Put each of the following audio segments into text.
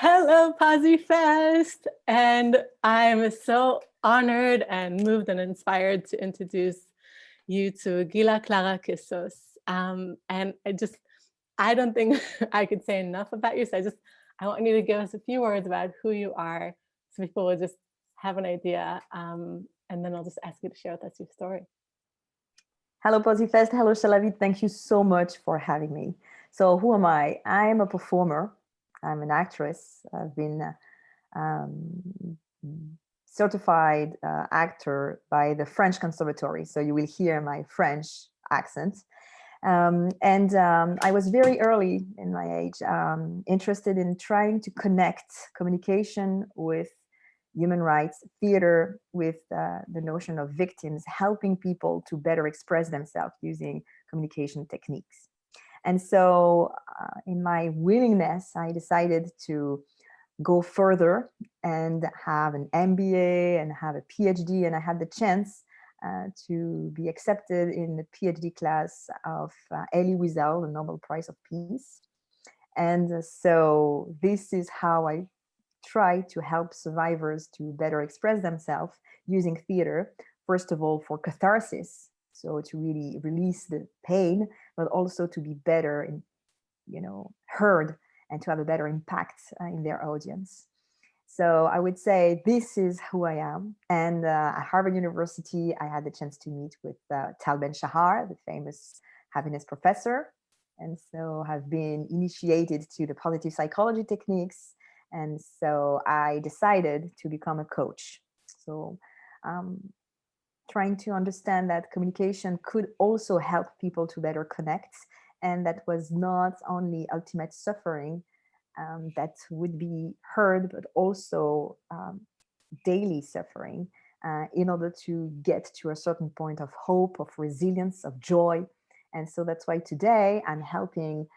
Hello, Fest, and I'm so honored and moved and inspired to introduce you to Guila Clara Kessous. And I don't think I could say enough about you. So I want you to give us a few words about who you are, so people will just have an idea. And then I'll just ask you to share with us your story. Hello, Fest. Hello, Shalavi. Thank you so much for having me. So who am I? I'm a performer. I'm an actress. I've been certified actor by the French Conservatory. So you will hear my French accent. I was very early in my age interested in trying to connect communication with human rights, theater with the notion of victims, helping people to better express themselves using communication techniques. And so in my willingness, I decided to go further and have an MBA and have a PhD. And I had the chance to be accepted in the PhD class of Elie Wiesel, the Nobel Prize of Peace. And so this is how I try to help survivors to better express themselves using theater, first of all, for catharsis. So to really release the pain, but also to be better in, heard and to have a better impact in their audience. So I would say this is who I am. And at Harvard University, I had the chance to meet with Tal Ben-Shahar, the famous happiness professor. And so have been initiated to the positive psychology techniques. And so I decided to become a coach. So trying to understand that communication could also help people to better connect. And that was not only ultimate suffering that would be heard, but also daily suffering in order to get to a certain point of hope, of resilience, of joy. And so that's why today I'm helping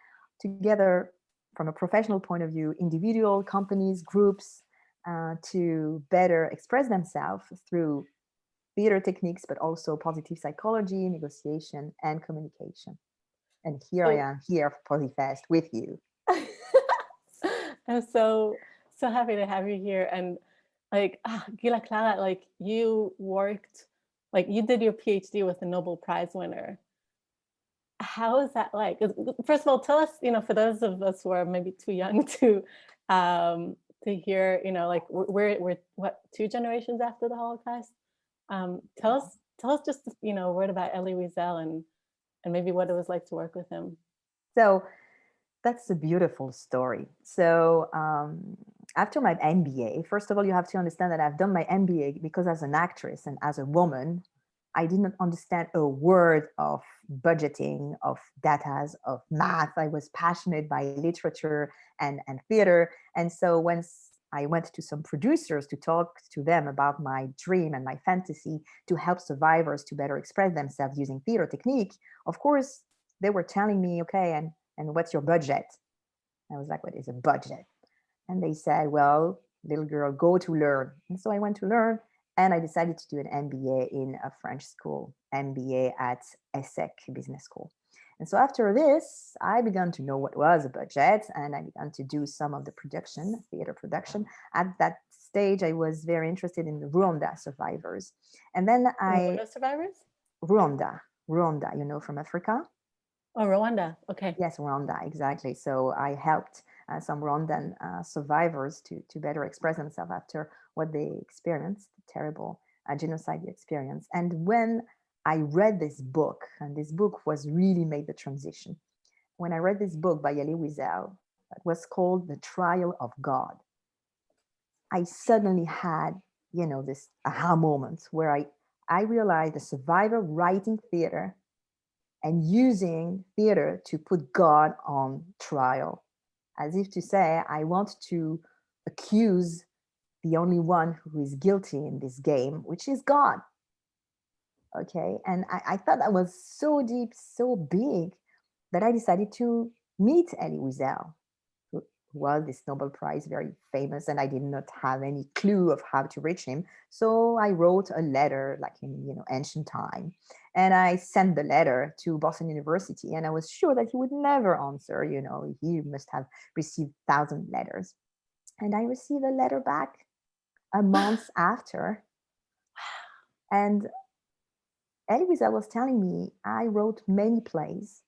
together from a professional point of view, individual, companies, groups to better express themselves through theater techniques, but also positive psychology, negotiation, and communication. And here I am here for PosiFest with you. I'm so happy to have you here. And Guila Clara, you did your PhD with a Nobel Prize winner. How is that like? First of all, tell us, for those of us who are maybe too young to hear, we're what, 2 generations after the Holocaust. Tell us just, a word about Elie Wiesel and maybe what it was like to work with him. So that's a beautiful story. So after my MBA, first of all, you have to understand that I've done my MBA because as an actress and as a woman, I didn't understand a word of budgeting, of data, of math. I was passionate by literature and theater. And so once I went to some producers to talk to them about my dream and my fantasy to help survivors to better express themselves using theater technique, of course, they were telling me, okay, and what's your budget? I was like, what is a budget? And they said, well, little girl, go to learn. And so I went to learn. And I decided to do an MBA in a French school, MBA at ESSEC Business School. And so after this, I began to know what was a budget, and I began to do some of the production, theater production. At that stage, I was very interested in the Rwanda survivors. And then Rwanda survivors? Rwanda, from Africa. Oh, Rwanda, okay. Yes, Rwanda, exactly. So I helped some Rwandan survivors to better express themselves after what they experienced, the terrible genocide experience. And when I read this book, and this book was really made the transition, when I read this book by Elie Wiesel, that was called The Trial of God, I suddenly had, this aha moment where I realized the survivor writing theater and using theater to put God on trial, as if to say, I want to accuse the only one who is guilty in this game, which is God. Okay, and I thought that was so deep, so big, that I decided to meet Elie Wiesel, who was this Nobel Prize, very famous, and I did not have any clue of how to reach him. So I wrote a letter, like in ancient time, and I sent the letter to Boston University, and I was sure that he would never answer. He must have received 1,000 letters. And I received a letter back a month after. And Elie Wiesel was telling me, I wrote many plays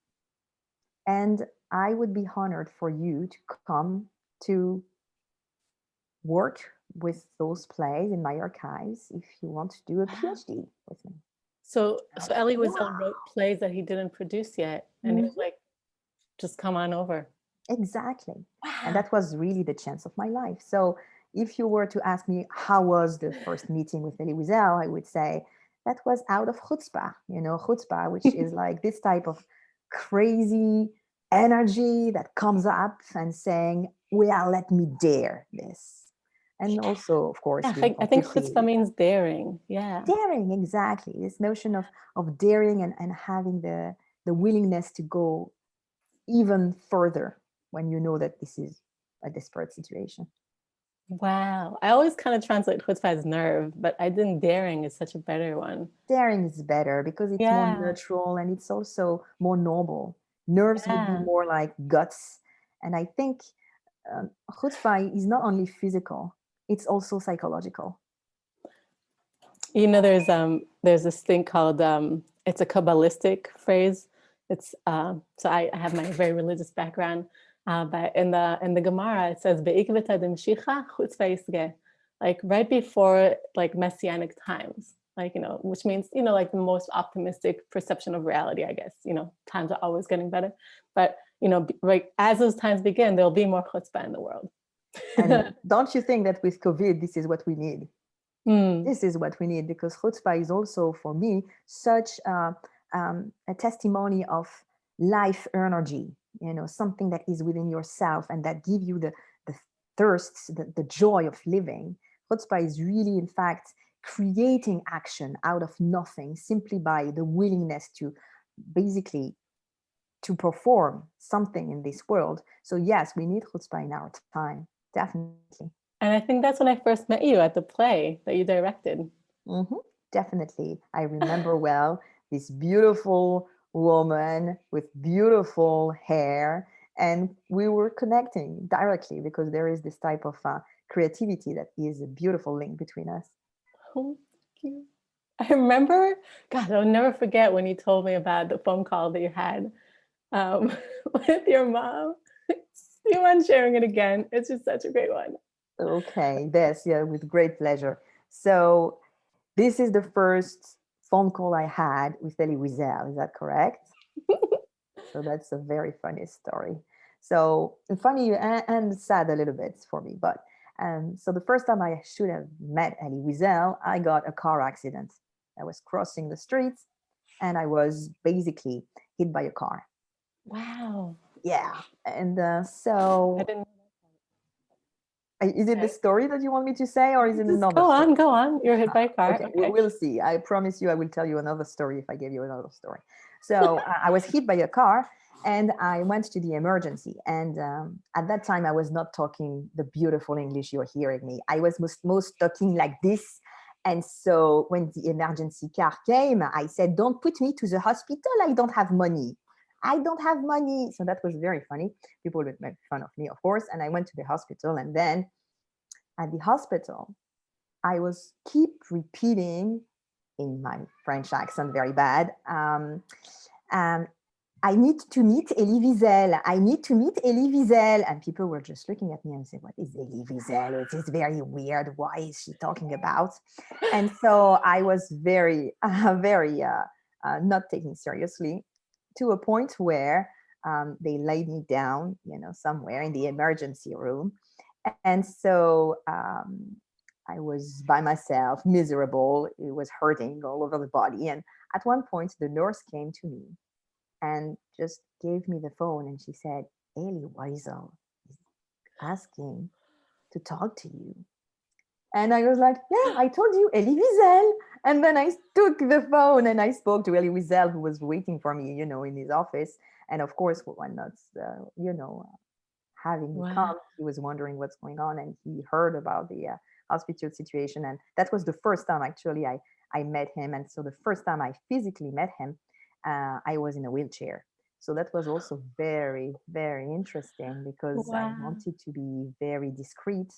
and I would be honored for you to come to work with those plays in my archives if you want to do a PhD with me. So Elie Wiesel wrote plays that he didn't produce yet, and he was like, just come on over. Exactly. And Wow. that was really the chance of my life. So if you were to ask me how was the first meeting with Elie Wiesel, I would say that was out of chutzpah, chutzpah, which is like this type of crazy energy that comes up and saying, well, let me dare this. And also, of course, Yeah, being I think completely chutzpah means daring. Yeah. daring, exactly. This notion of daring and having the willingness to go even further when you know that this is a desperate situation. Wow. I always kind of translate chutzpah as nerve, but I think daring is such a better one. Daring is better because it's more Yeah. natural and it's also more normal. Nerves would be Yeah. more like guts. And I think chutzpah is not only physical, it's also psychological. You know, there's this thing called it's a Kabbalistic phrase. It's so I have my very religious background, but in the Gemara it says "Be'ikveta demshicha chutzpah yisgeh," like right before like messianic times, like which means like the most optimistic perception of reality, I guess. Times are always getting better, but like as those times begin, there'll be more chutzpah in the world. And don't you think that with COVID, this is what we need? This is what we need, because chutzpah is also, for me, such a testimony of life energy, something that is within yourself and that give you the thirst, the joy of living. Chutzpah is really, in fact, creating action out of nothing simply by the willingness to basically to perform something in this world. So yes, we need chutzpah in our time, definitely. And I think that's when I first met you at the play that you directed. Mm-hmm. Definitely. I remember well this beautiful woman with beautiful hair, and we were connecting directly because there is this type of creativity that is a beautiful link between us. Oh, thank you. I remember, God, I'll never forget when you told me about the phone call that you had um, with your mom. Do you mind sharing it again? It's just such a great one. Okay, yes, yeah, with great pleasure. So this is the first phone call I had with Elie Wiesel. Is that correct? So that's a very funny story. So funny and sad a little bit for me. But so the first time I should have met Elie Wiesel, I got a car accident. I was crossing the street and I was basically hit by a car. Wow. Yeah. And I so didn't. is it the Okay. story that you want me to say, or is it Just another story? go on. You're hit by a car. Okay, Okay. we'll see. I promise you, I will tell you another story if I give you another story. So I was hit by a car and I went to the emergency. And at that time, I was not talking the beautiful English you're hearing me. I was most talking like this. And so when the emergency car came, I said, don't put me to the hospital. I don't have money. I don't have money. So that was very funny. People would make fun of me, of course. And I went to the hospital. And then at the hospital, I was keep repeating in my French accent, very bad. Um, I need to meet Elie Wiesel. I need to meet Elie Wiesel. And people were just looking at me and saying, what is Elie Wiesel? It is very weird. Why is she talking about? And so I was very, not taken seriously, to a point where they laid me down, somewhere in the emergency room. And so I was by myself, miserable. It was hurting all over the body. And at one point, the nurse came to me and just gave me the phone. And she said, Elie Wiesel is asking to talk to you. And I was like, yeah, I told you, Elie Wiesel. And then I took the phone and I spoke to Elie Wiesel, who was waiting for me, in his office. And of course, why not, having me Wow. come, he was wondering what's going on, and he heard about the hospital situation. And that was the first time actually I met him. And so the first time I physically met him, I was in a wheelchair. So that was also very, very interesting because I Wow. wanted to be very discreet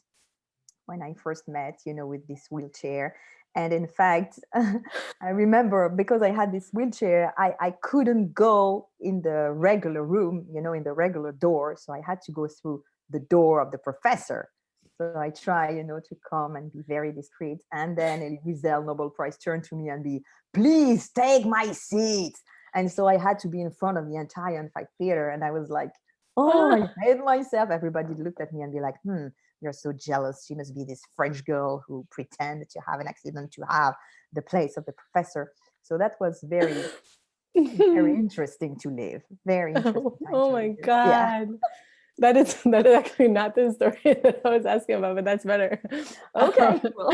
when I first met, with this wheelchair. And in fact, I remember because I had this wheelchair, I couldn't go in the regular room, in the regular door. So I had to go through the door of the professor. So I try, to come and be very discreet. And then Elie Wiesel, Nobel Prize, turned to me and be, please take my seat. And so I had to be in front of the entire amphitheater. And I was like, oh, I hate myself. Everybody looked at me and be like, you're so jealous. She must be this French girl who pretended to have an accident to have the place of the professor. So that was very, very interesting to live. Very interesting time Oh to my live. Yeah. God. That is actually not the story that I was asking about, but that's better. Okay. Well,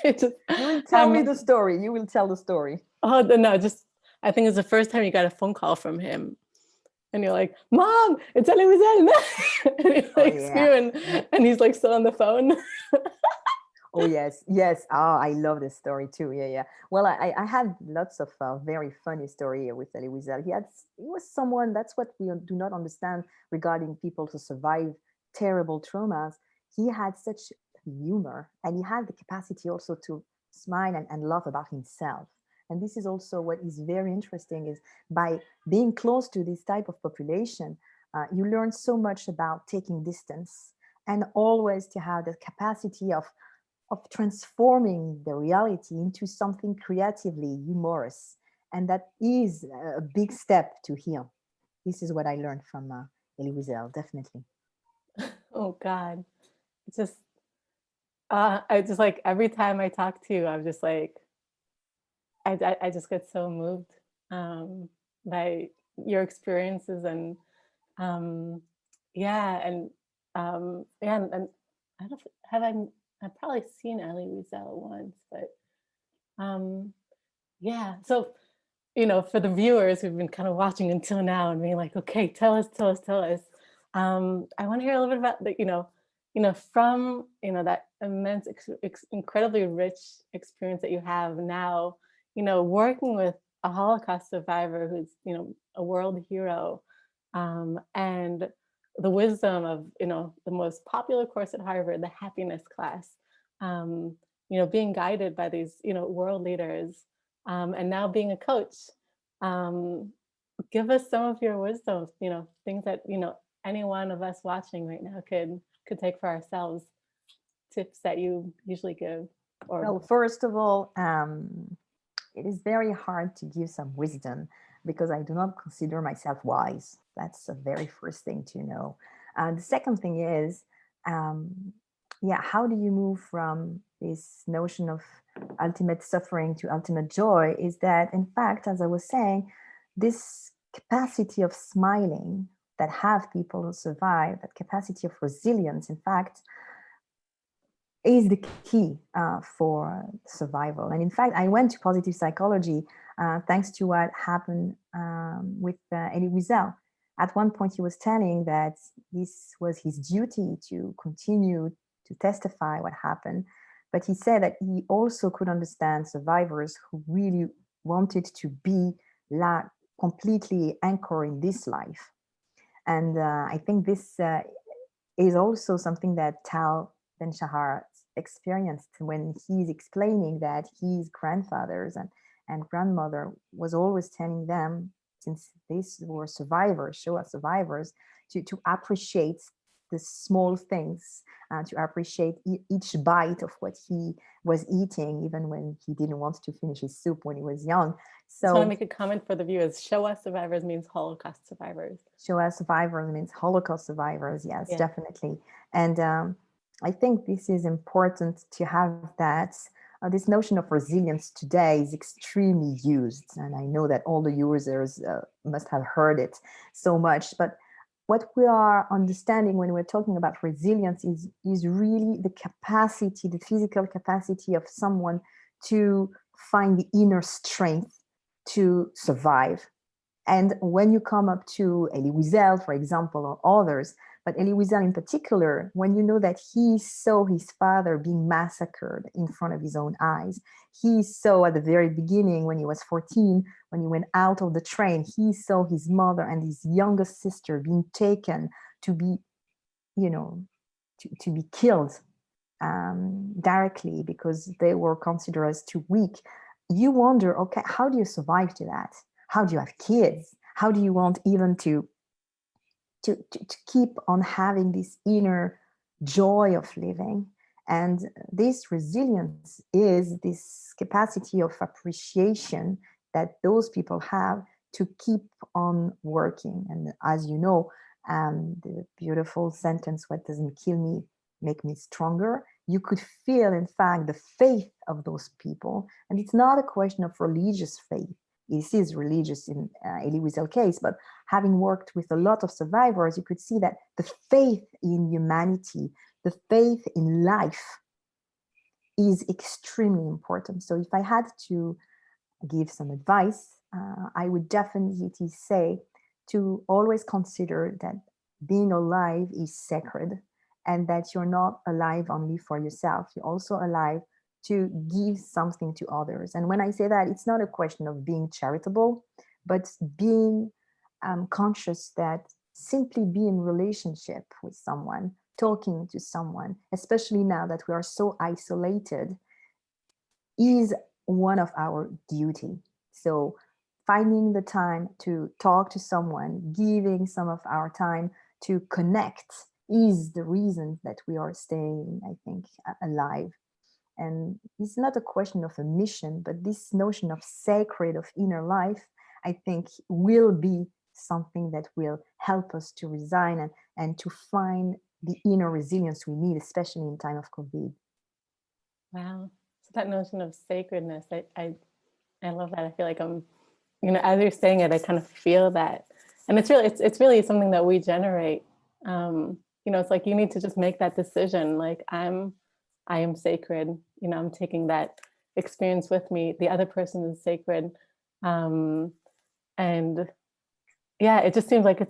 It just, you will tell me the story. You will tell the story. oh no, just I think it's the first time you got a phone call from him. And you're like, Mom, it's Elie Wiesel. And he's Oh, like yeah. spewing, and he's like still on the phone. Oh, yes, yes. Oh, I love this story too. Yeah, yeah. Well, I had lots of very funny story with Elie Wiesel. He was someone, that's what we do not understand regarding people who survive terrible traumas. He had such humor, and he had the capacity also to smile and laugh about himself. And this is also what is very interesting is by being close to this type of population, you learn so much about taking distance and always to have the capacity of transforming the reality into something creatively humorous. And that is a big step to heal. This is what I learned from Elie Wiesel, definitely. Oh God. It's just I just like every time I talk to you, I'm just like I just get so moved by your experiences and um yeah and I don't have I've probably seen Elie Wiesel once, but um yeah. So for the viewers who've been kind of watching until now and being like, okay, tell us. I want to hear a little bit about the, from, that immense, incredibly rich experience that you have now, working with a Holocaust survivor who's, a world hero, and the wisdom of, the most popular course at Harvard, the happiness class, being guided by these, world leaders, and now being a coach. um, Give us some of your wisdom, things that, any one of us watching right now could take for ourselves, tips that you usually give or Well, first of all, it is very hard to give some wisdom because I do not consider myself wise. That's the very first thing to know. The second thing is, yeah, how do you move from this notion of ultimate suffering to ultimate joy? Is that, in fact, as I was saying, this capacity of smiling that have people who survive, that capacity of resilience, in fact, is the key for survival. And in fact, I went to positive psychology thanks to what happened with Elie Wiesel. At one point, he was telling that this was his duty to continue to testify what happened. But he said that he also could understand survivors who really wanted to be completely anchored in this life. And I think this is also something that Tal Ben-Shahar experienced when he's explaining that his grandfathers and grandmother was always telling them, since these were survivors, Shoah survivors, to appreciate the small things, to appreciate each bite of what he was eating, even when he didn't want to finish his soup when he was young. just want to So make a comment for the viewers. Shoah survivors means Holocaust survivors. Shoah survivors means Holocaust survivors, yes, Yeah. definitely. And I think this is important to have that. This notion of resilience today is extremely used, and I know that all the users must have heard it so much. But what we are understanding when we're talking about resilience is really the capacity, the physical capacity of someone to find the inner strength to survive. And when you come up to Elie Wiesel, for example, or others, But Elie Wiesel in particular, when you know that he saw his father being massacred in front of his own eyes, he saw at the very beginning when he was 14, when he went out of the train, he saw his mother and his youngest sister being taken to be, you know, to be killed directly because they were considered as too weak. You wonder, okay, how do you survive to that? How do you have kids? How do you want even to keep on having this inner joy of living? And this resilience is this capacity of appreciation that those people have to keep on working. And as you know, the beautiful sentence, "What doesn't kill me make me stronger." You could feel, in fact, the faith of those people. And it's not a question of religious faith. It is religious in Elie Wiesel case, but having worked with a lot of survivors, you could see that the faith in humanity, the faith in life is extremely important. So if I had to give some advice, I would definitely say to always consider that being alive is sacred, and that you're not alive only for yourself. You're also alive to give something to others. And when I say that, it's not a question of being charitable, but being conscious that simply be in relationship with someone, talking to someone, especially now that we are so isolated, is one of our duty. So finding the time to talk to someone, giving some of our time to connect is the reason that we are staying, I think, alive. And it's not a question of a mission, but this notion of sacred, of inner life, I think will be something that will help us to resign and to find the inner resilience we need, especially in time of COVID. Wow. So that notion of sacredness, I love that. I feel like I'm, as you're saying it, I kind of feel that. And it's really something that we generate. It's like you need to just make that decision. Like I am sacred. I'm taking that experience with me. The other person is sacred. And yeah, it just seems like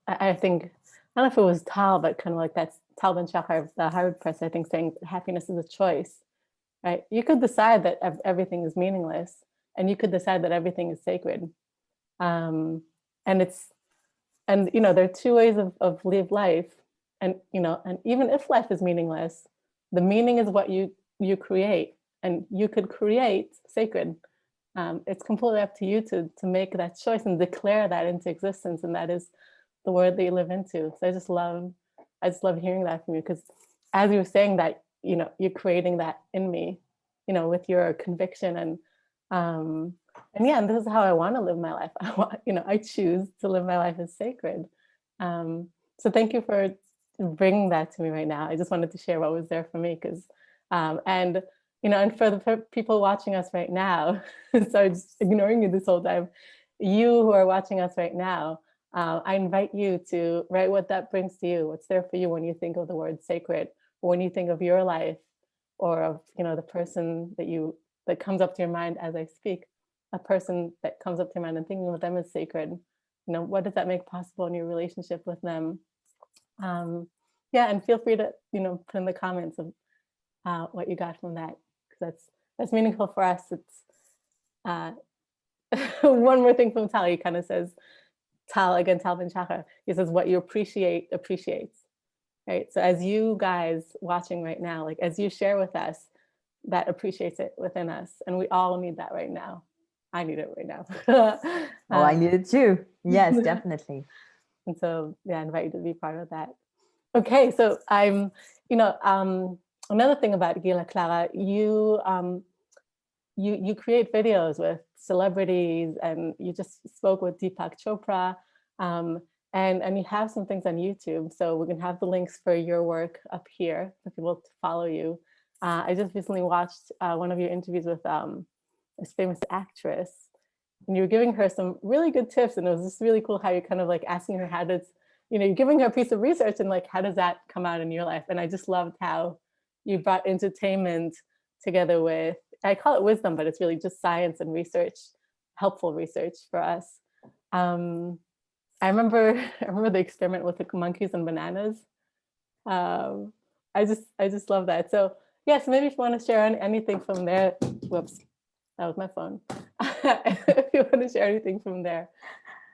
I think, I don't know if it was Tal, but kind of like that's Tal Ben-Shahar of the Harvard Press, I think, saying happiness is a choice, right? You could decide that everything is meaningless, and you could decide that everything is sacred. And there are two ways of live life. And even if life is meaningless, the meaning is what you create, and you could create sacred. It's completely up to you to make that choice and declare that into existence, and that is the world that you live into. So I just love hearing that from you, because as you were saying that, you're creating that in me, with your conviction and yeah, and this is how I want to live my life. I choose to live my life as sacred. So thank you for bringing that to me right now. I just wanted to share what was there for me, because and for the people watching us right now, sorry, just ignoring you this whole time, you who are watching us right now, I invite you to write what that brings to you. What's there for you when you think of the word sacred, or when you think of your life, or of the person that comes up to your mind as I speak, a person that comes up to your mind and thinking of them as sacred. What does that make possible in your relationship with them? Yeah, and feel free to put in the comments of what you got from that, because that's meaningful for us. It's one more thing from Tal. He kind of says, Tal Ben-Shahar, he says, what you appreciate appreciates, right? So as you guys watching right now, like as you share with us, that appreciates it within us, and we all need that right now. I need it right now. Oh, I need it too. Yes, definitely. And so, yeah, I invite you to be part of that. Okay, so another thing about Guila Clara, you create videos with celebrities, and you just spoke with Deepak Chopra, and you have some things on YouTube. So we're gonna have the links for your work up here for people to follow you. I just recently watched one of your interviews with this famous actress, and you were giving her some really good tips, and it was just really cool how you're kind of like asking her how does, you're giving her a piece of research, and like, how does that come out in your life? And I just loved how you brought entertainment together with, I call it wisdom, but it's really just science and research, helpful research for us. I remember I remember the experiment with the monkeys and bananas. Um, I just love that. So yes, maybe if you want to share anything from there. Whoops, that was my phone. If you want to share anything from there.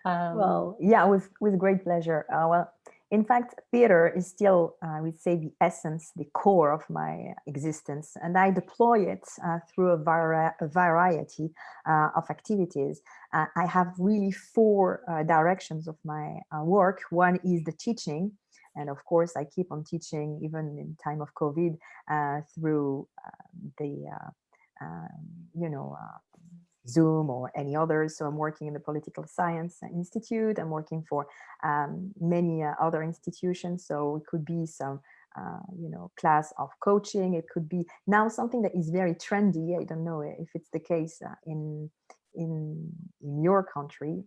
Well, yeah, with great pleasure. Well, in fact, theater is still, I would say, the essence, the core of my existence, and I deploy it through a variety of activities. I have really four directions of my work. One is the teaching, and of course, I keep on teaching even in time of COVID through the you know. Zoom or any others. So I'm working in the Political Science Institute. I'm working for many other institutions. So it could be some, class of coaching. It could be now something that is very trendy. I don't know if it's the case in your country,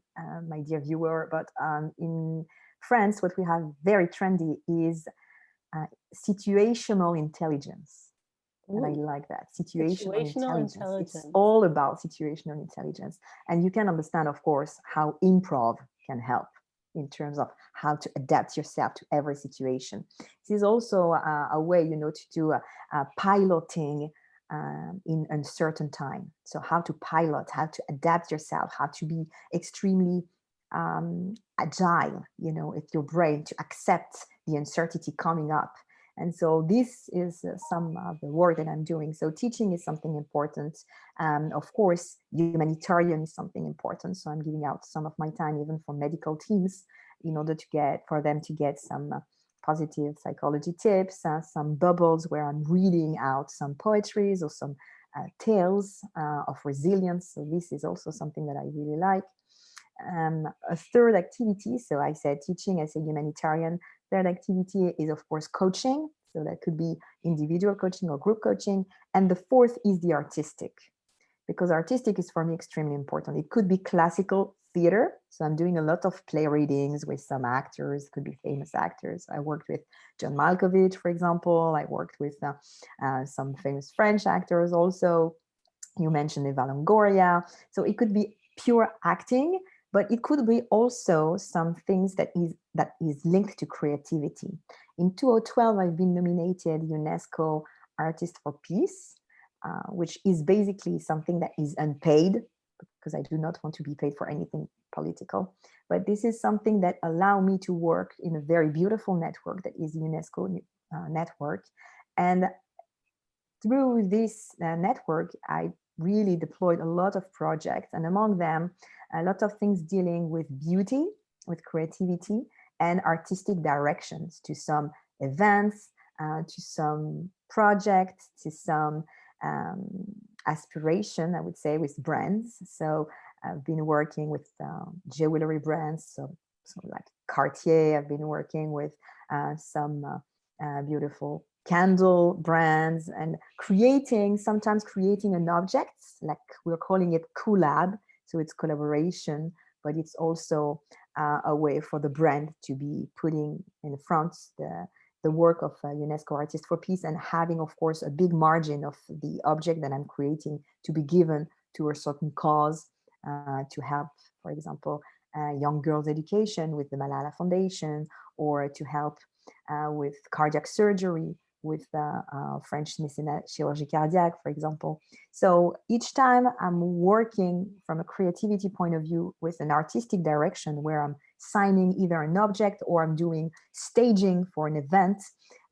my dear viewer, but in France, what we have very trendy is situational intelligence. And I Ooh, like that. Situational situational intelligence. It's intelligence. all about situational intelligence. And you can understand, of course, how improv can help in terms of how to adapt yourself to every situation. This is also a way, to do piloting in uncertain time. So how to pilot, how to adapt yourself, how to be extremely agile, with your brain to accept the uncertainty coming up. And so this is some of the work that I'm doing. So teaching is something important. Of course, humanitarian is something important. So I'm giving out some of my time even for medical teams in order for them to get some positive psychology tips, some bubbles where I'm reading out some poetries or some tales of resilience. So this is also something that I really like. A third activity, so I said teaching, I said humanitarian. Third activity is, of course, coaching. So that could be individual coaching or group coaching. And the fourth is the artistic, because artistic is for me extremely important. It could be classical theater. So I'm doing a lot of play readings with some actors, could be famous actors. I worked with John Malkovich, for example. I worked with some famous French actors also. You mentioned Eva Longoria. So it could be pure acting, but it could be also some things that is linked to creativity. In 2012, I've been nominated UNESCO Artist for Peace, which is basically something that is unpaid, because I do not want to be paid for anything political. But this is something that allows me to work in a very beautiful network that is UNESCO network. And through this network, I really deployed a lot of projects, and among them, a lot of things dealing with beauty, with creativity, and artistic directions, to some events, to some projects, to some aspiration, I would say, with brands. So I've been working with jewelry brands, so like Cartier. I've been working with some beautiful candle brands, and sometimes creating an object, like we're calling it collab. So it's collaboration, but it's also a way for the brand to be putting in front the work of UNESCO Artist for Peace, and having, of course, a big margin of the object that I'm creating to be given to a certain cause, to help, for example, young girls' education with the Malala Foundation, or to help with cardiac surgery with French mécénat chirurgie cardiaque, for example. So each time I'm working from a creativity point of view with an artistic direction, where I'm signing either an object or I'm doing staging for an event,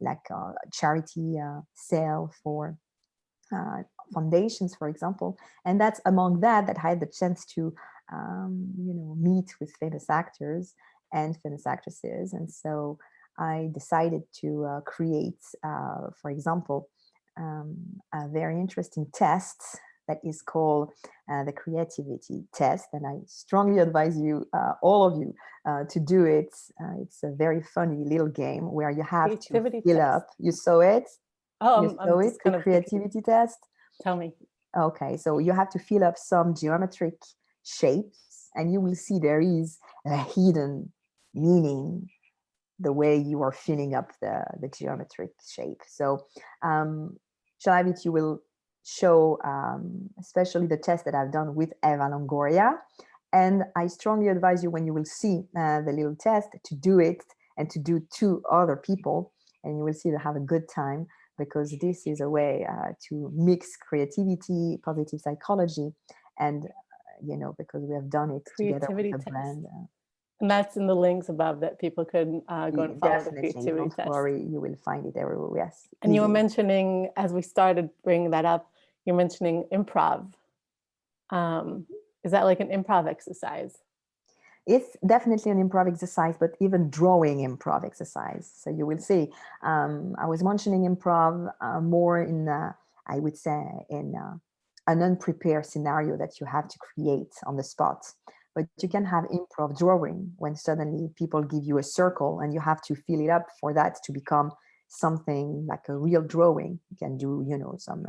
like a charity sale for foundations, for example. And that's among that I had the chance to meet with famous actors and famous actresses. And so I decided to create, for example, a very interesting test that is called the creativity test. And I strongly advise you, all of you, to do it. It's a very funny little game where you have to Creativity fill test. up. You saw it? Oh, You saw I'm it, just the kind of thinking. creativity test? Tell me. Okay, so you have to fill up some geometric shapes, and you will see there is a hidden meaning the way you are filling up the geometric shape. So Shavit, you will show especially the test that I've done with Eva Longoria. And I strongly advise you, when you will see the little test, to do it and to do 2 other people, and you will see to have a good time, because this is a way to mix creativity, positive psychology, and because we have done it together with Creativity a test. brand. And that's in the links above that people could go and follow the Definitely, creativity don't test. worry, you will find it everywhere. Yes. And you were easily. mentioning, as we started bringing that up, you're mentioning improv. Is that like an improv exercise? It's definitely an improv exercise, but even drawing improv exercise. So you will see, I was mentioning improv more in, I would say, in an unprepared scenario that you have to create on the spot. But you can have improv drawing when suddenly people give you a circle and you have to fill it up for that to become something like a real drawing. You can do, some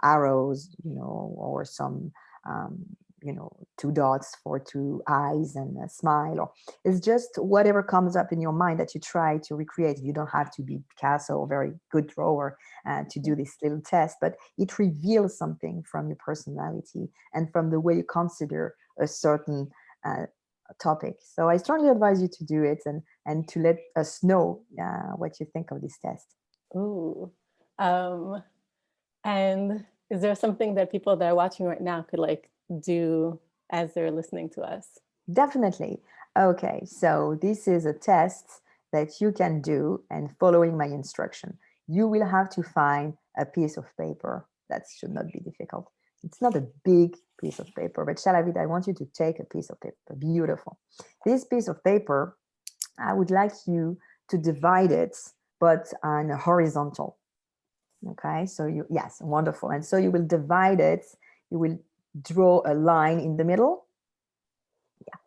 arrows, or some, 2 dots for 2 eyes and a smile, or it's just whatever comes up in your mind that you try to recreate. You don't have to be Picasso or very good drawer to do this little test, but it reveals something from your personality and from the way you consider a certain topic. So I strongly advise you to do it and to let us know what you think of this test. Ooh. And is there something that people that are watching right now could like do as they're listening to us? Definitely. Okay, so this is a test that you can do, and following my instruction. You will have to find a piece of paper. That should not be difficult. It's not a big piece of paper, but Shalavid, I want you to take a piece of paper. Beautiful. This piece of paper, I would like you to divide it, but on a horizontal. Okay, so yes, wonderful. And so you will divide it. You will draw a line in the middle. Yeah,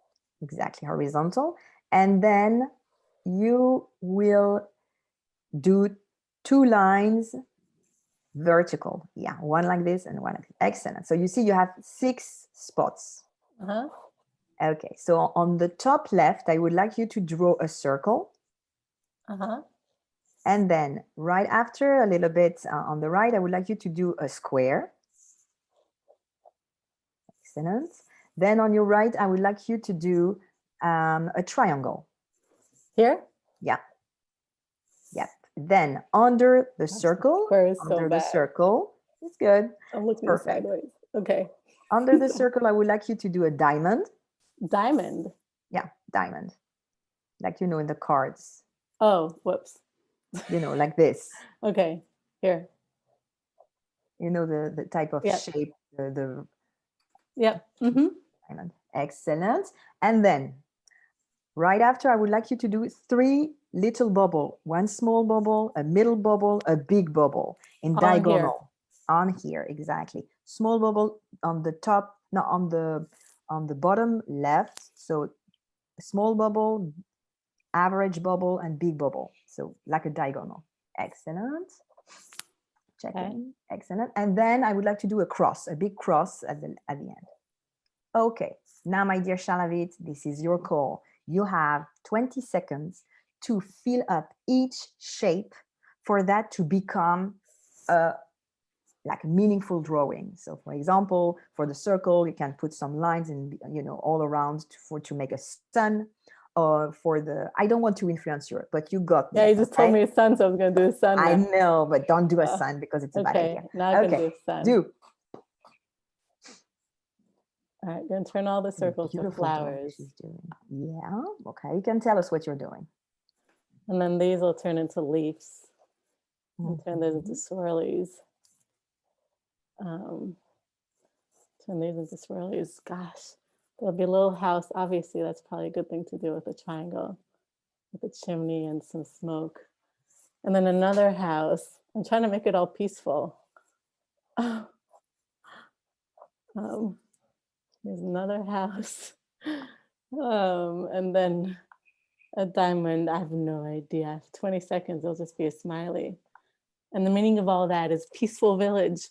exactly, horizontal. And then you will do 2 lines vertical. Yeah, one like this and one like this. Excellent. So you see you have 6 spots. Uh-huh. Okay, so on the top left, I would like you to draw a circle. Uh-huh. And then right after, a little bit on the right, I would like you to do a square. Excellent. Then on your right, I would like you to do a triangle. Here? Yeah. Yep. Then under the circle, it's good. I'm looking Perfect. sideways. Okay. Under the circle, I would like you to do a diamond. Diamond. Yeah, diamond. Like, in the cards. Oh, whoops. Like this. Okay, here. The type of Yep. shape, the Yep. Mm-hmm. diamond. Excellent. And then right after, I would like you to do 3 little bubble, 1 small bubble, a middle bubble, a big bubble in diagonal. On here, exactly. Small bubble on the top, no, on the bottom left. So small bubble, average bubble, and big bubble. So like a diagonal. Excellent. Checking. Okay. Excellent. And then I would like to do a cross, a big cross at the end. Okay. Now, my dear Shalavit, this is your call. You have 20 seconds to fill up each shape for that to become like a meaningful drawing. So for example, for the circle, you can put some lines and all around to make a sun. Or for the, I don't want to influence you, but you got me. Yeah, you just told me a sun, so I was going to do a sun. I know, but don't do a sun because it's a bad idea. Now I can do a sun. Do. All right, going to turn all the circles to flowers. She's doing. Yeah, okay. You can tell us what you're doing. And then these will turn into leaves. And turn those into swirlies. Turn these into swirlies. Gosh, there'll be a little house. Obviously, that's probably a good thing to do with a triangle, with a chimney and some smoke. And then another house. I'm trying to make it all peaceful. There's another house. And then a diamond. I have no idea. I have 20 seconds. It'll just be a smiley. And the meaning of all that is peaceful village.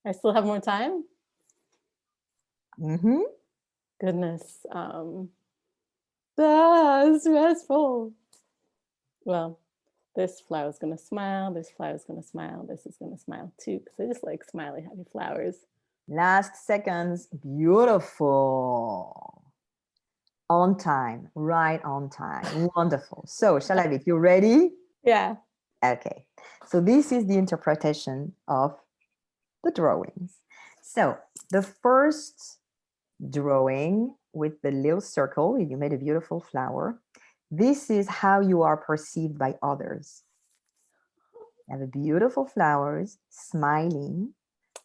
I still have more time? Mm-hmm. Goodness. Stressful. Well, this flower is going to smile, this flower is going to smile, this is going to smile too, because I just like smiley, happy flowers. Last seconds. Beautiful. On time, right on time. Wonderful. So, Shalavit, you ready? Yeah. Okay. So this is the interpretation of the drawings. So the first drawing with the little circle, you made a beautiful flower. This is how you are perceived by others. You have a beautiful flowers, smiling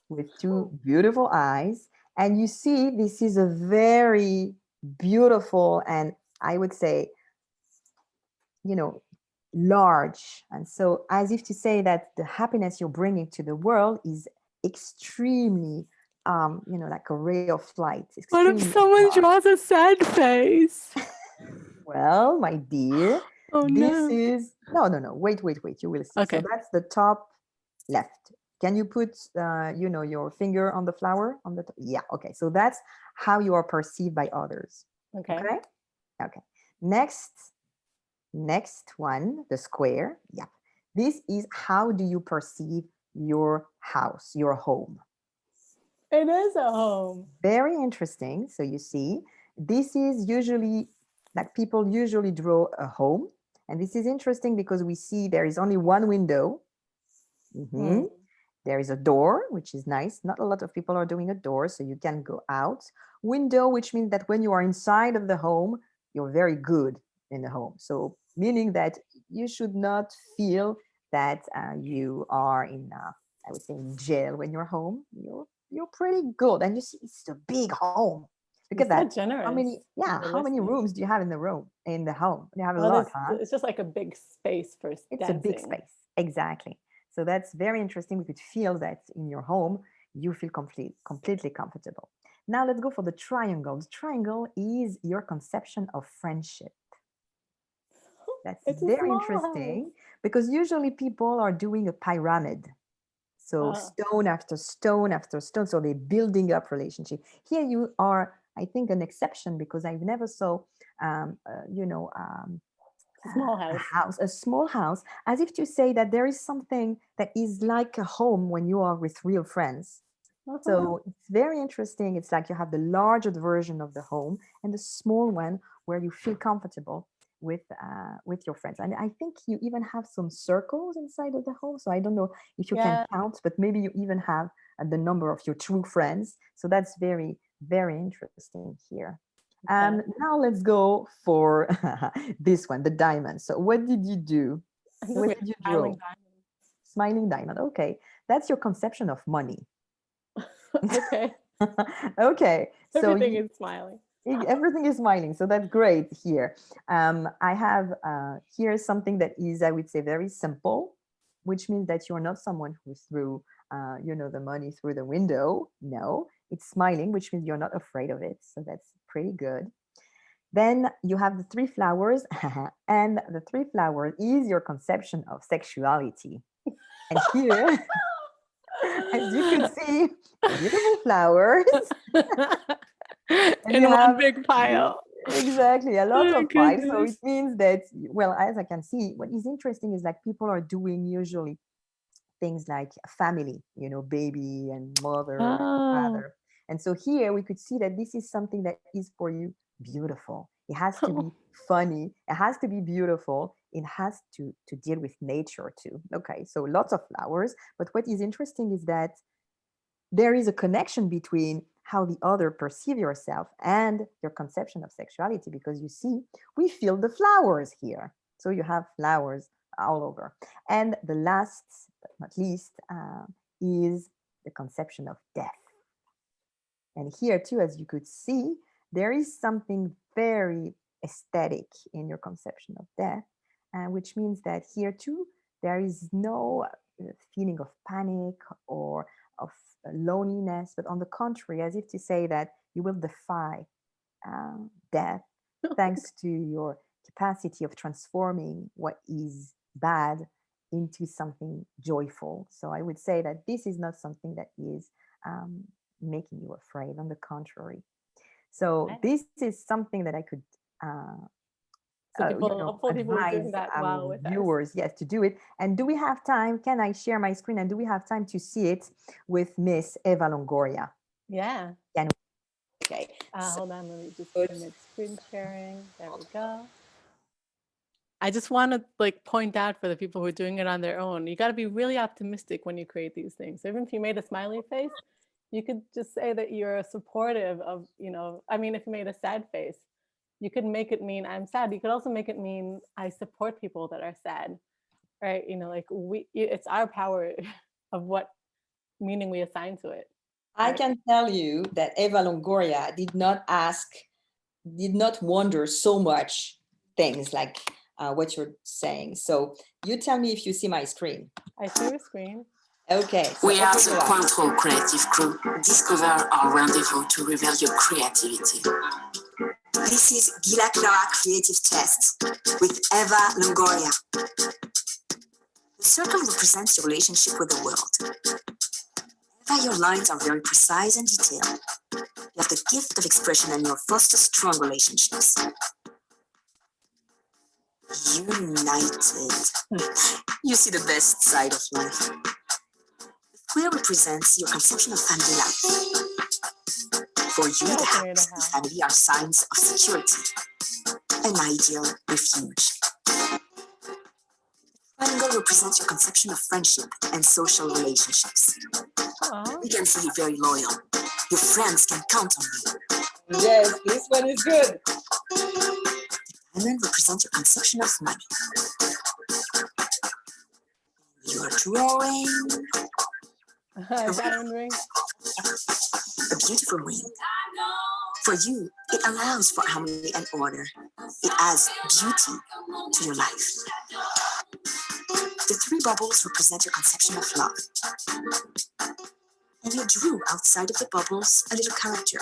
with two beautiful eyes. And you see, this is a very beautiful and I would say, large. And so as if to say that the happiness you're bringing to the world is extremely, like a ray of light. What if Extremely someone large. draws a sad face? Well, my dear, Oh this no. is, no, wait, you will see. So Okay. that's the top left. Can you put, your finger on the flower on the top? Yeah, okay. So that's how you are perceived by others. Okay. Okay. Okay. Next one, the square. Yeah. This is how do you perceive your house, your home. It is a home. Very interesting. So you see, this is usually, like people usually draw a home. And this is interesting because we see there is only one window. There is a door, which is nice. Not a lot of people are doing a door, so you can go out. Window, which means that when you are inside of the home, you're very good in the home. So meaning that you should not feel that you are in, I would say, in jail when you're home. You're pretty good, and you see it's a big home. Look You're at that. so generous. How many rooms do you have in the room, in the home? You have a Well, lot, huh? it's just like a big space for It's dancing. a big space. Exactly. So that's very interesting. We could feel that in your home, you feel completely comfortable. Now let's go for the triangle. The triangle is your conception of friendship. That's It's very a interesting because usually people are doing a pyramid. So stone after stone after stone. So they're building up relationship. Here you are, I think, an exception because I've never saw, a small house, as if to say that there is something that is like a home when you are with real friends. So it's very interesting. It's like you have the larger version of the home and the small one where you feel comfortable with your friends. And I think you even have some circles inside of the home. So I don't know if you can count, but maybe you even have the number of your true friends. So that's very, very interesting here. Now let's go for this one, the diamond. So what did you do? What did you draw? Smiling diamond. Okay, that's your conception of money. Okay. Okay. Everything is smiling. Everything is smiling. So that's great here. I have here something that is, I would say, very simple, which means that you're not someone who threw, the money through the window. No, it's smiling, which means you're not afraid of it. So that's pretty good. Then you have the three flowers, and the three flowers is your conception of sexuality. And here, as you can see, beautiful flowers. And in one big pile. Exactly, a lot of piles. So it means that, well, as I can see, what is interesting is like people are doing usually things like family, baby and mother and father. And so here we could see that this is something that is for you beautiful. It has to be funny. It has to be beautiful. It has to deal with nature too. Okay, so lots of flowers. But what is interesting is that there is a connection between how the other perceive yourself and your conception of sexuality, because you see, we feel the flowers here. So you have flowers all over. And the last but not least is the conception of death. And here too, as you could see, there is something very aesthetic in your conception of death, which means that here too, there is no feeling of panic or of loneliness, but on the contrary, as if to say that you will defy death thanks to your capacity of transforming what is bad into something joyful. So I would say that this is not something that is making you afraid, on the contrary. So this is something that I could So people, hopefully people are doing advise that well our with us. viewers, yes, to do it. And do we have time? Can I share my screen? And do we have time to see it with Miss Eva Longoria? Yeah. Can we? Okay. Hold on, let me just submit screen sharing. There we go. I just want to like point out for the people who are doing it on their own, you got to be really optimistic when you create these things. Even if you made a smiley face, you could just say that you're supportive of, I mean, if you made a sad face, you could make it mean I'm sad. You could also make it mean I support people that are sad, right? Like it's our power of what meaning we assign to it. I can tell you that Eva Longoria did not wonder so much things like what you're saying. So you tell me if you see my screen. I see your screen. Okay. So we are the Quantum Creative Crew. Discover our rendezvous to reveal your creativity. This is Guila Clara Creative Test with Eva Longoria. The circle represents your relationship with the world. Eva, your lines are very precise and detailed. You have the gift of expression and you'll foster strong relationships. United. You see the best side of life. The square represents your conception of family life. For you, the house and family are signs of security, an ideal refuge. The triangle represents your conception of friendship and social relationships. We can see you're very loyal. Your friends can count on you. Yes, this one is good. Diamond represents your conception of money. You are drawing Diamond ring. a beautiful ring. For you, it allows for harmony and order. It adds beauty to your life. The three bubbles represent your conception of love. And you drew outside of the bubbles a little character,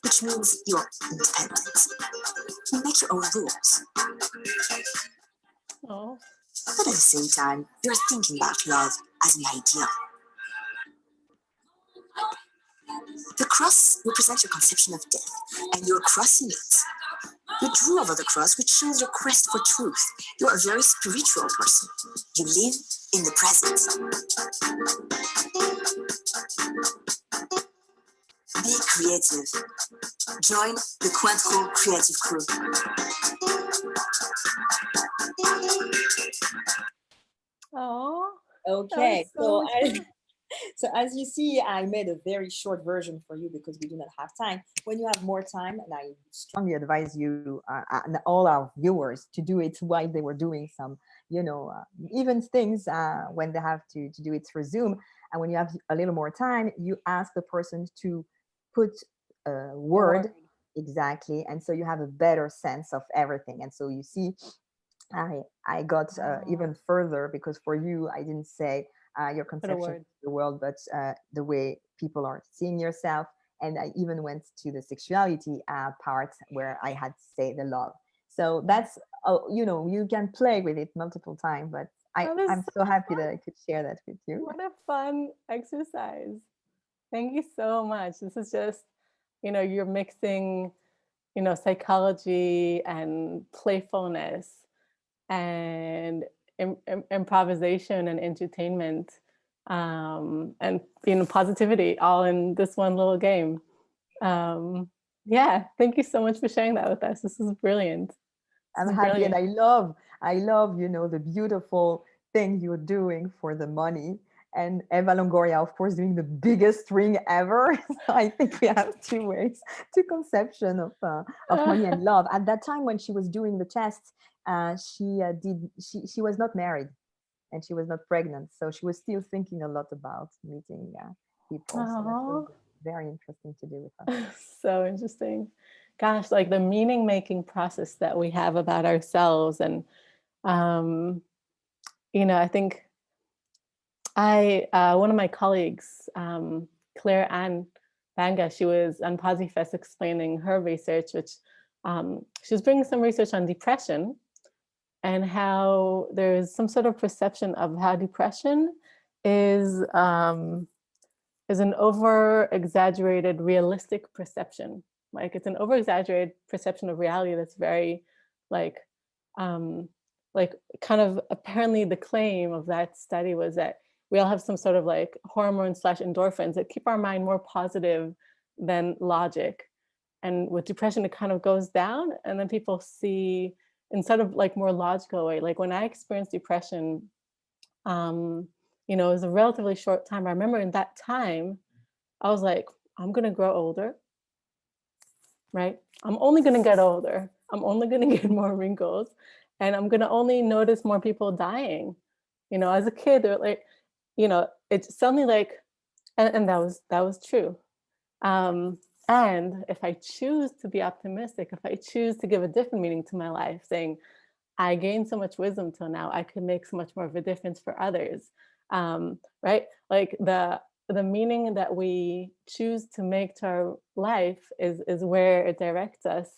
which means you're independent. You make your own rules. Oh. But at the same time, you're thinking about love as an ideal. The cross represents your conception of death, and you're crossing it. You drew over the cross, which shows your quest for truth. You're a very spiritual person. You live in the present. Be creative. Join the Quantum Creative Crew. Oh. Okay, so as you see, I made a very short version for you because we do not have time. When you have more time, and I strongly advise you and all our viewers to do it while they were doing some, even things when they have to do it through Zoom. And when you have a little more time, you ask the person to put a word. Exactly. And so you have a better sense of everything. And so you see, I got even further because for you, I didn't say your conception of the world, but the way people are seeing yourself. And I even went to the sexuality part where I had to say the love. So that's, you can play with it multiple times, but I'm so happy that I could share that with you. What a fun exercise. Thank you so much. This is just, you're mixing, psychology and playfulness and improvisation and entertainment and positivity all in this one little game. Yeah, thank you so much for sharing that with us. This is brilliant. I'm happy and I love, the beautiful thing you're doing for the money. And Eva Longoria, of course, doing the biggest ring ever. So I think we have two ways to conception of money and love. At that time when she was doing the test, she was not married and she was not pregnant. So she was still thinking a lot about meeting people. So that was very interesting to do with her. So interesting. Gosh, like the meaning making process that we have about ourselves. And, I think one of my colleagues, Claire Ann Banga, she was on PosiFest explaining her research, which she was bringing some research on depression and how there's some sort of perception of how depression is an over-exaggerated realistic perception. Like it's an over-exaggerated perception of reality that's very like like kind of apparently the claim of that study was that we all have some sort of like hormones / endorphins that keep our mind more positive than logic. And with depression, it kind of goes down, and then people see instead of like more logical way. Like when I experienced depression, you know, it was a relatively short time. I remember in that time, I was like, I'm gonna grow older, right? I'm only gonna get older. I'm only gonna get more wrinkles, and I'm gonna only notice more people dying. You know, as a kid, they're like, you know, it's suddenly like, and that was true. And if I choose to be optimistic, if I choose to give a different meaning to my life, saying, I gained so much wisdom till now, I could make so much more of a difference for others, right? Like the meaning that we choose to make to our life is where it directs us.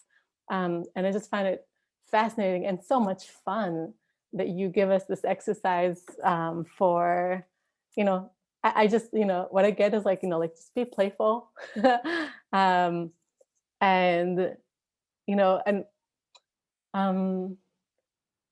And I just find it fascinating and so much fun that you give us this exercise for, you know, I just, you know, what I get is like, you know, like just be playful. And, you know, and,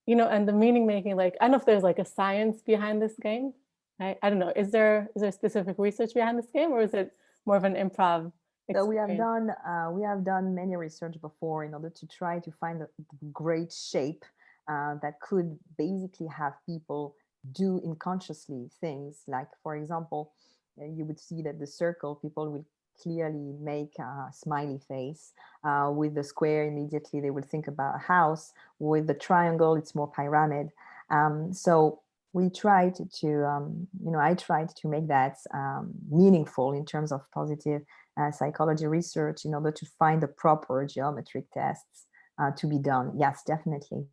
you know, and the meaning making, like, I don't know if there's like a science behind this game. I don't know. Is there specific research behind this game, or is it more of an improv So experience? we have done many research before in order to try to find a great shape that could basically have people do unconsciously things like, for example, you would see that the circle, people will clearly make a smiley face. With the square, immediately they will think about a house. With the triangle, it's more pyramid. So we tried to, you know, I tried to make that meaningful in terms of positive psychology research in order to find the proper geometric tests to be done. Yes, definitely.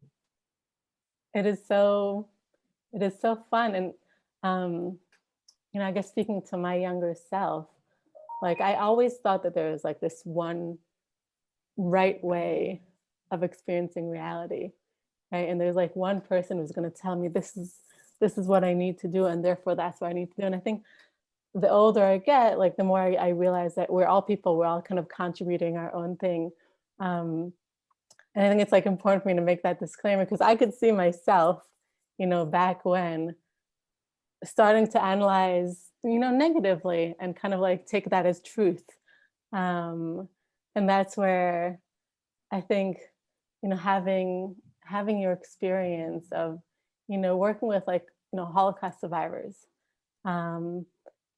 It is so fun. And you know, I guess speaking to my younger self, like I always thought that there was like this one right way of experiencing reality, right? And there's like one person who's going to tell me this is what I need to do, and therefore that's what I need to do. And I think the older I get, like the more I realize that we're all people, we're all kind of contributing our own thing. And I think it's like important for me to make that disclaimer because I could see myself, you know, back when starting to analyze, you know, negatively and kind of like take that as truth. And that's where I think, you know, having your experience of, you know, working with like, you know, Holocaust survivors, um,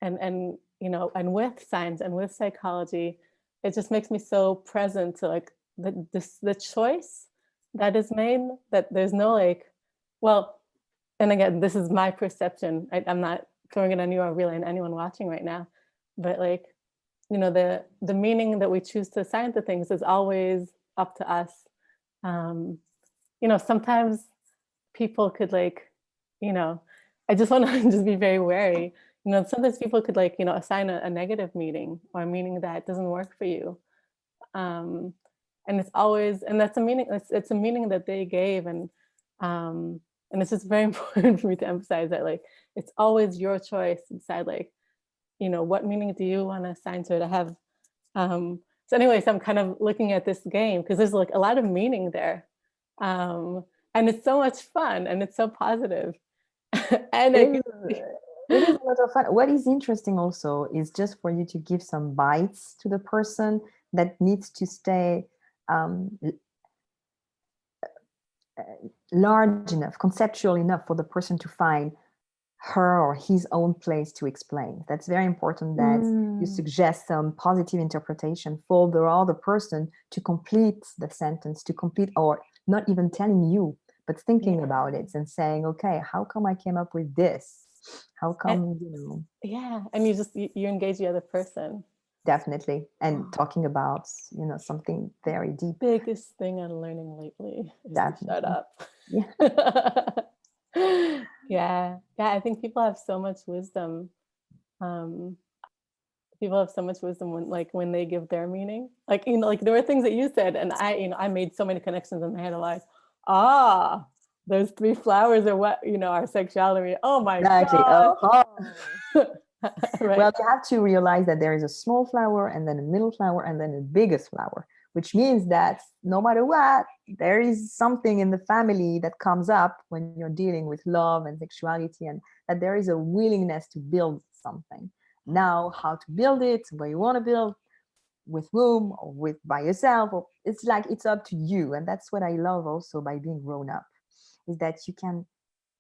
and you know, and with science and with psychology, it just makes me so present to like the choice that is made, that there's no like, well, and again, this is my perception. I'm not throwing it on you or really on anyone watching right now, but like, you know, the meaning that we choose to assign to things is always up to us. Um, you know, sometimes people could like, you know, I just want to just be very wary. You know, sometimes people could like, you know, assign a negative meaning or a meaning that doesn't work for you. Um, and it's always, and that's a meaning, it's a meaning that they gave. Um, and it's just very important for me to emphasize that like, it's always your choice to decide like, you know, what meaning do you want to assign to it? I have, so anyways, I'm kind of looking at this game because there's like a lot of meaning there. And it's so much fun and it's so positive. And It I is, it is a lot of fun. What is interesting also is just for you to give some bites to the person that needs to stay large enough, conceptual enough for the person to find her or his own place to explain. That's very important that you suggest some positive interpretation for the other person to complete the sentence, to complete, or not even telling you, but thinking about it and saying, okay, how come I came up with this? How come, you know? Yeah, and you engage the other person. Definitely. And talking about, you know, something very deep. Biggest thing I'm learning lately is Definitely. to shut up. Yeah. Yeah, I think people have so much wisdom. People have so much wisdom when they give their meaning. Like, you know, like there were things that you said, and I made so many connections in my head of like, those 3 flowers are what, you know, our sexuality. Oh my Exactly. God. Right. Well, you have to realize that there is a small flower and then a middle flower and then a biggest flower. which means that no matter what, there is something in the family that comes up when you're dealing with love and sexuality, and that there is a willingness to build something. Now, how to build it, where you want to build, with whom, or with by yourself, or it's like it's up to you. And that's what I love also by being grown up, is that you can,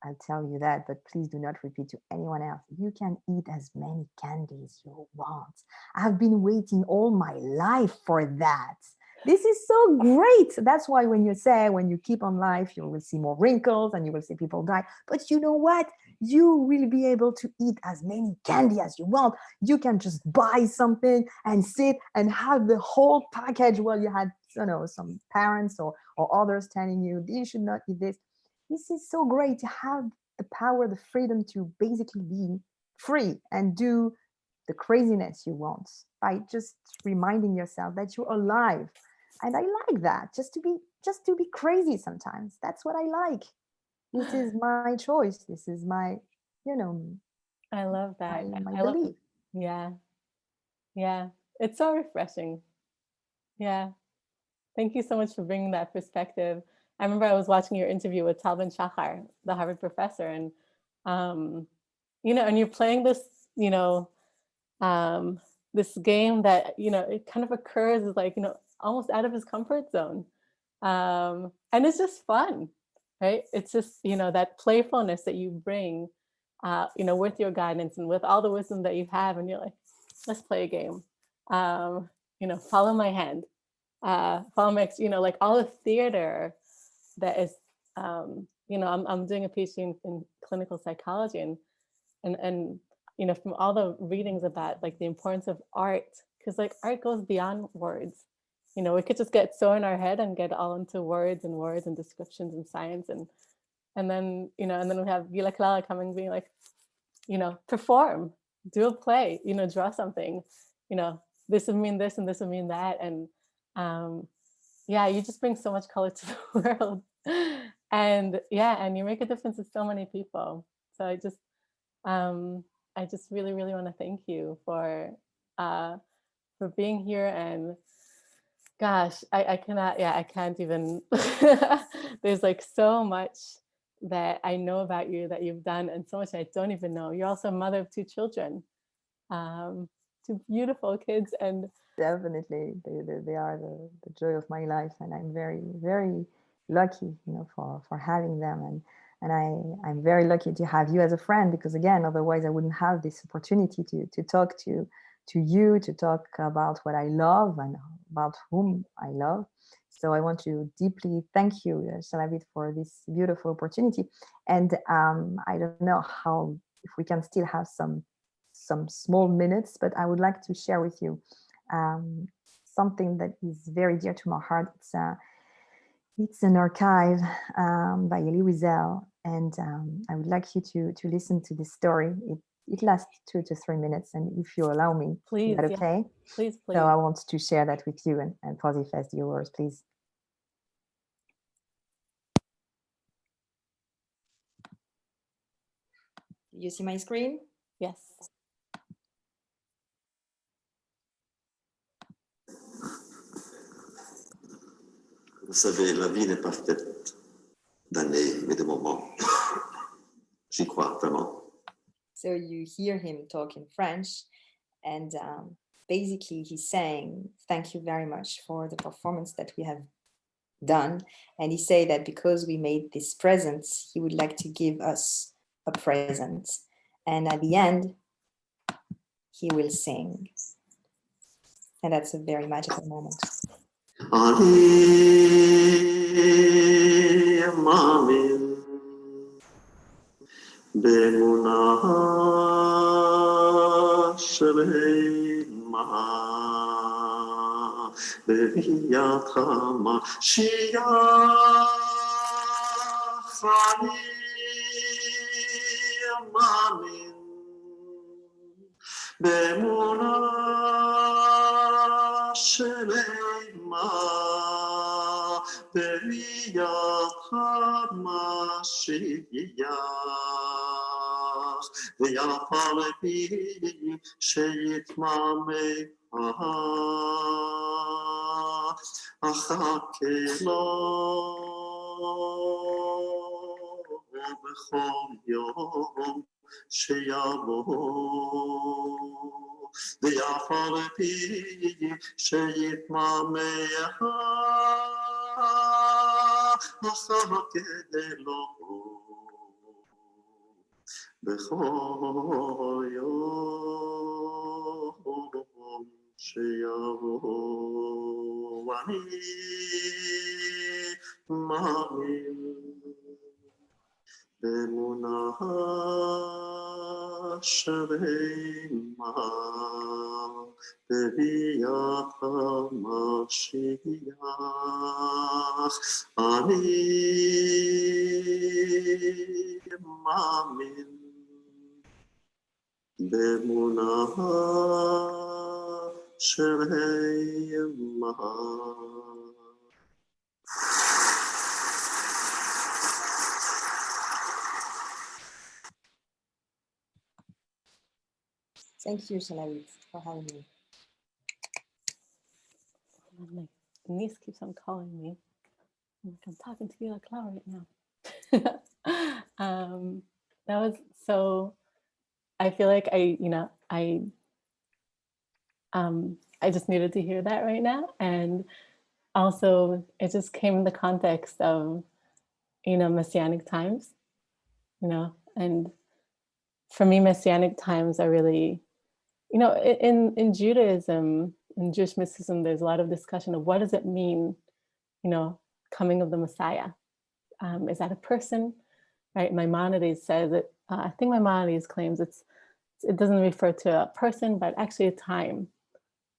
I'll tell you that, but please do not repeat to anyone else. You can eat as many candies you want. I've been waiting all my life for that. This is so great. That's why when you say, when you keep on life, you will see more wrinkles and you will see people die. But you know what? You will be able to eat as many candy as you want. You can just buy something and sit and have the whole package while you had, you know, some parents or others telling you, you should not eat this. This is so great to have the power, the freedom to basically be free and do the craziness you want by just reminding yourself that you're alive. And I like that, just to be crazy sometimes. That's what I like. This is my choice. This is my, you know, I love that. my I love, belief. yeah. Yeah. It's so refreshing. Yeah. Thank you so much for bringing that perspective. I remember I was watching your interview with Tal Ben-Shahar, the Harvard professor, and you know, and you're playing this, you know, this game that, you know, it kind of occurs as like, you know, almost out of his comfort zone. And it's just fun, right? It's just, you know, that playfulness that you bring, you know, with your guidance and with all the wisdom that you have, and you're like, let's play a game. You know, follow my hand, follow my, you know, like all the theater that is, you know, I'm doing a PhD in clinical psychology, and you know, from all the readings about like the importance of art, because like art goes beyond words. You know, we could just get so in our head and get all into words and descriptions and science, and then, you know, and then we have Guila Clara coming being like, you know, perform, do a play, you know, draw something, you know, this would mean this and this would mean that. And yeah, you just bring so much color to the world. And yeah, and you make a difference to so many people. So I just really, really want to thank you for being here. And gosh, I cannot, yeah, I can't even, there's like so much that I know about you that you've done, and so much I don't even know. You're also a mother of 2 children, 2 beautiful kids. And Definitely, they are the joy of my life, and I'm very, very lucky, you know, for having them, and I'm very lucky to have you as a friend, because again, otherwise I wouldn't have this opportunity to talk to you, to talk about what I love and about whom I love. So I want to deeply thank you, Shalavit, for this beautiful opportunity. And I don't know how, if we can still have some small minutes, but I would like to share with you something that is very dear to my heart. It's an archive by Elie Wiesel, and I would like you to listen to this story. It lasts 2 to 3 minutes, and if you allow me, please, is that okay? yeah, please. So I want to share that with you, and Prof, as yours, please. You see my screen? Yes. Vous savez, la vie n'est pas faite d'années, mais de moments. J'y crois vraiment. So you hear him talk in French, and basically he's saying, thank you very much for the performance that we have done. And he said that because we made this present, he would like to give us a present. And at the end, he will sing. And that's a very magical moment. Ali Mamin Bemuna Shlema Beviyatama Shiach Ali Mamin Bemuna Shlema Beviyatama Shiach V'yapalepi Sheyitmamecha אחכה לו בכל יום שיבוא, ואף על פי שיתמהמה אחכה לו בכל יום שיבוא. אני מאמין באמונה שלמה בביאת המשיח. אני מאמין באמונה שלמה. Thank you, Shalalit, for having me. My niece keeps on calling me. I'm talking to Guila Clara right now. That was so. I feel like I just needed to hear that right now, and also it just came in the context of Messianic times, and for me, Messianic times are really, in Judaism, in Jewish mysticism, there's a lot of discussion of what does it mean, coming of the Messiah. Is that a person, right? Maimonides says it. I think Maimonides claims it doesn't refer to a person, but actually a time.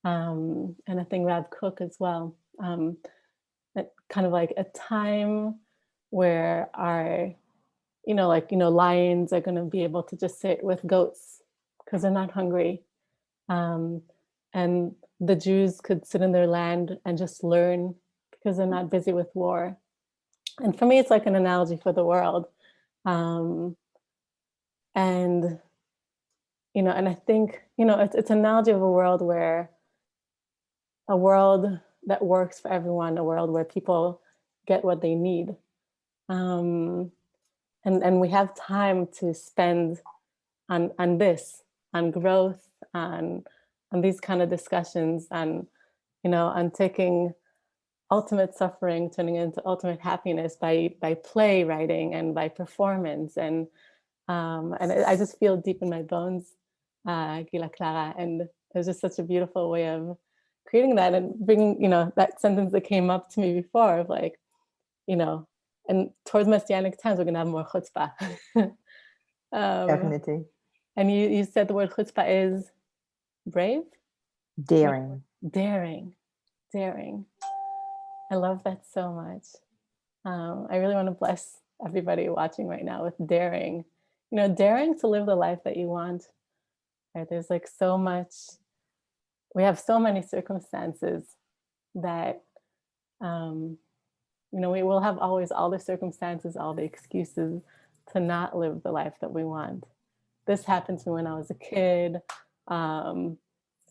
And I think Rav Kook as well. That kind of like a time where our, lions are going to be able to just sit with goats because they're not hungry. And the Jews could sit in their land and just learn because they're not busy with war. And for me, it's like an analogy for the world. And I think, it's an analogy of a world that works for everyone, a world where people get what they need. And we have time to spend on this, on growth, on these kind of discussions, on taking ultimate suffering, turning it into ultimate happiness by playwriting and by performance. And I just feel deep in my bones, Guila Clara, and there's just such a beautiful way of creating that and bringing, that sentence that came up to me before of like, and towards Messianic times, we're gonna have more chutzpah. Definitely. And you said the word chutzpah is brave? Daring. Daring. I love that so much. I really want to bless everybody watching right now with daring, daring to live the life that you want. Right? There's like so much, we have so many circumstances that, we will have always all the circumstances, all the excuses to not live the life that we want. This happened to me when I was a kid,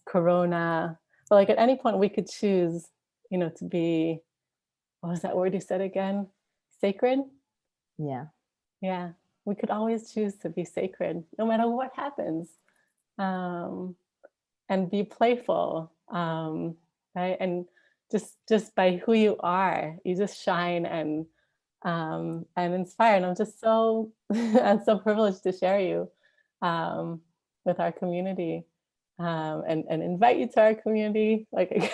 Corona, but like at any point we could choose, to be, what was that word you said again? Sacred? Yeah. Yeah, we could always choose to be sacred, no matter what happens, and be playful, right? And just by who you are, you just shine and inspire. And I'm just so I'm so privileged to share you with our community, and invite you to our community. Like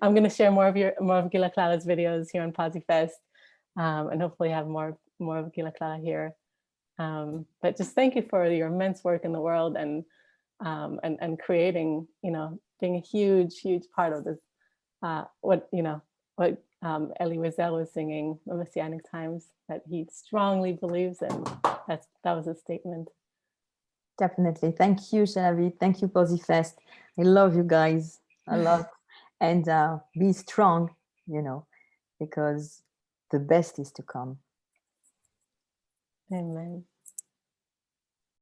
I'm going to share more of Guila Clara's videos here on PosiFest, and hopefully have more of Guila Clara here. But just thank you for your immense work in the world and creating, being a huge that was what Elie Wiesel was singing, the Messianic Times, that he strongly believes in. That was a statement. Definitely. Thank you, Shalavi. Thank you, PosiFest. I love you guys a lot. And be strong, because the best is to come. Amen.